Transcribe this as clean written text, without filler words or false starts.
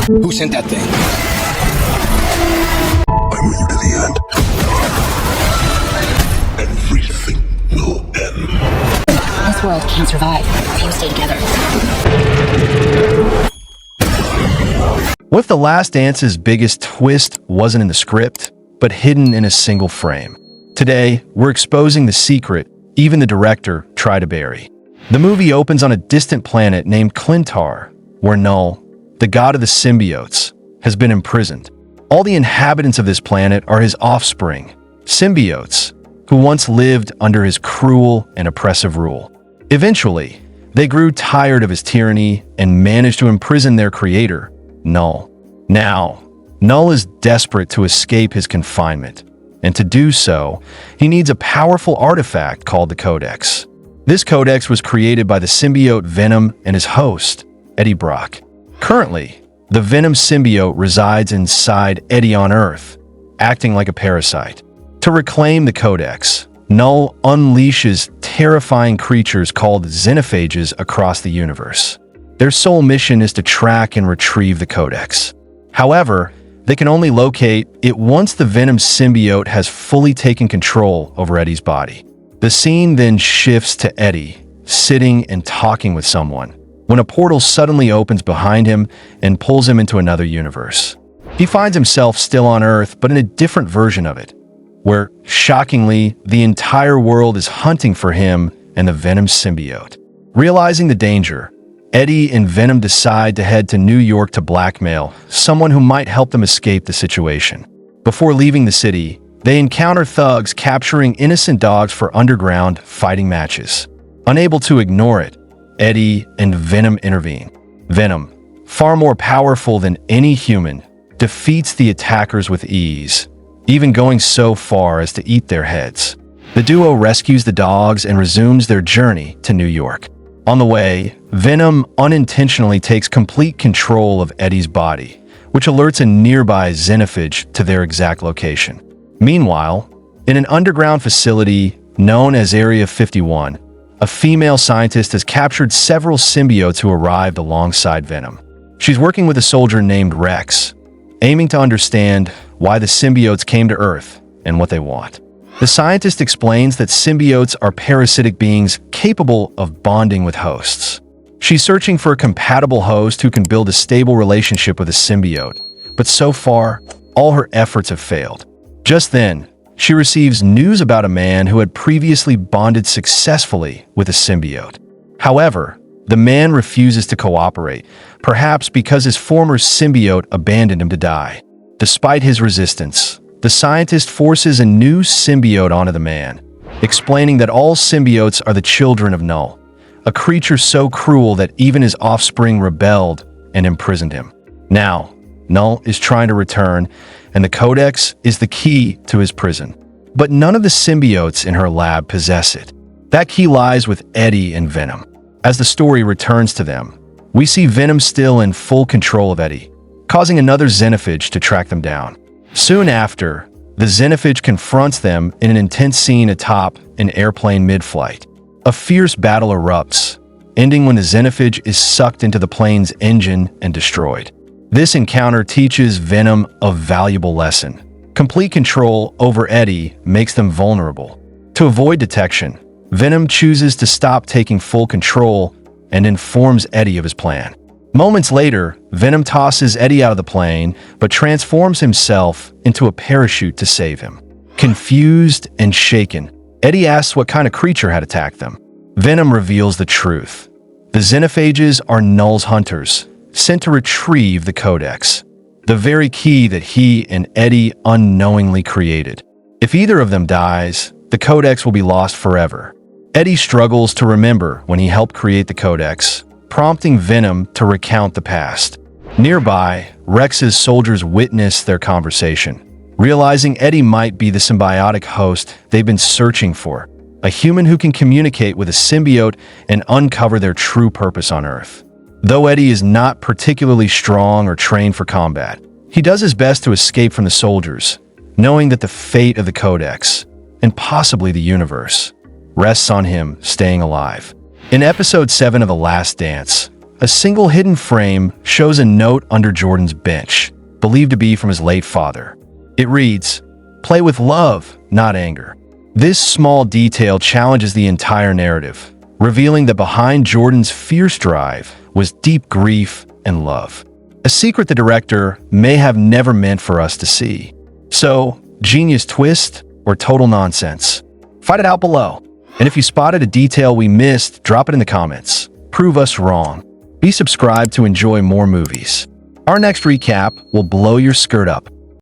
Who sent that thing? I'm with you to the end. Everything will end. This world can't survive if you stay together. What if The Last Dance's biggest twist wasn't in the script, but hidden in a single frame? Today, we're exposing the secret even the director tried to bury. The movie opens on a distant planet named Clintar, where Null, the god of the symbiotes, has been imprisoned. All the inhabitants of this planet are his offspring, symbiotes, who once lived under his cruel and oppressive rule. Eventually, they grew tired of his tyranny and managed to imprison their creator, Null. Now, Null is desperate to escape his confinement, and to do so, he needs a powerful artifact called the Codex. This Codex was created by the symbiote Venom and his host, Eddie Brock. Currently, the Venom symbiote resides inside Eddie on Earth, acting like a parasite. To reclaim the Codex, Null unleashes terrifying creatures called xenophages across the universe. Their sole mission is to track and retrieve the Codex. However, they can only locate it once the Venom symbiote has fully taken control over Eddie's body. The scene then shifts to Eddie, sitting and talking with someone, when a portal suddenly opens behind him and pulls him into another universe. He finds himself still on Earth, but in a different version of it, where, shockingly, the entire world is hunting for him and the Venom symbiote. Realizing the danger, Eddie and Venom decide to head to New York to blackmail someone who might help them escape the situation. Before leaving the city, they encounter thugs capturing innocent dogs for underground fighting matches. Unable to ignore it, Eddie and Venom intervene. Venom, far more powerful than any human, defeats the attackers with ease, even going so far as to eat their heads. The duo rescues the dogs and resumes their journey to New York. On the way, Venom unintentionally takes complete control of Eddie's body, which alerts a nearby xenophage to their exact location. Meanwhile, in an underground facility known as Area 51, a female scientist has captured several symbiotes who arrived alongside Venom. She's working with a soldier named Rex, aiming to understand why the symbiotes came to Earth and what they want. The scientist explains that symbiotes are parasitic beings capable of bonding with hosts. She's searching for a compatible host who can build a stable relationship with a symbiote, but so far, all her efforts have failed. Just then, she receives news about a man who had previously bonded successfully with a symbiote. However, the man refuses to cooperate, perhaps because his former symbiote abandoned him to die. Despite his resistance, the scientist forces a new symbiote onto the man, explaining that all symbiotes are the children of Null, a creature so cruel that even his offspring rebelled and imprisoned him. Now, Null is trying to return, and the Codex is the key to his prison. But none of the symbiotes in her lab possess it. That key lies with Eddie and Venom. As the story returns to them, we see Venom still in full control of Eddie, causing another xenophage to track them down. Soon after, the xenophage confronts them in an intense scene atop an airplane mid-flight. A fierce battle erupts, ending when the xenophage is sucked into the plane's engine and destroyed. This encounter teaches Venom a valuable lesson. Complete control over Eddie makes them vulnerable. To avoid detection, Venom chooses to stop taking full control and informs Eddie of his plan. Moments later, Venom tosses Eddie out of the plane, but transforms himself into a parachute to save him. Confused and shaken, Eddie asks what kind of creature had attacked them. Venom reveals the truth. The xenophages are Null's hunters, sent to retrieve the Codex, the very key that he and Eddie unknowingly created. If either of them dies, the Codex will be lost forever. Eddie struggles to remember when he helped create the Codex, prompting Venom to recount the past. Nearby, Rex's soldiers witness their conversation, realizing Eddie might be the symbiotic host they've been searching for, a human who can communicate with a symbiote and uncover their true purpose on Earth. Though Eddie is not particularly strong or trained for combat, he does his best to escape from the soldiers, knowing that the fate of the Codex, and possibly the universe, rests on him staying alive. In Episode 7 of The Last Dance, a A single hidden frame shows a note under Jordan's bench, believed to be from his late father. It reads, "Play with love, not anger." This small detail challenges the entire narrative, revealing that behind Jordan's fierce drive was deep grief and love. A secret the director may have never meant for us to see. So, genius twist or total nonsense? Fight it out below. And if you spotted a detail we missed, drop it in the comments. Prove us wrong. Be subscribed to enjoy more movies. Our next recap will blow your skirt up.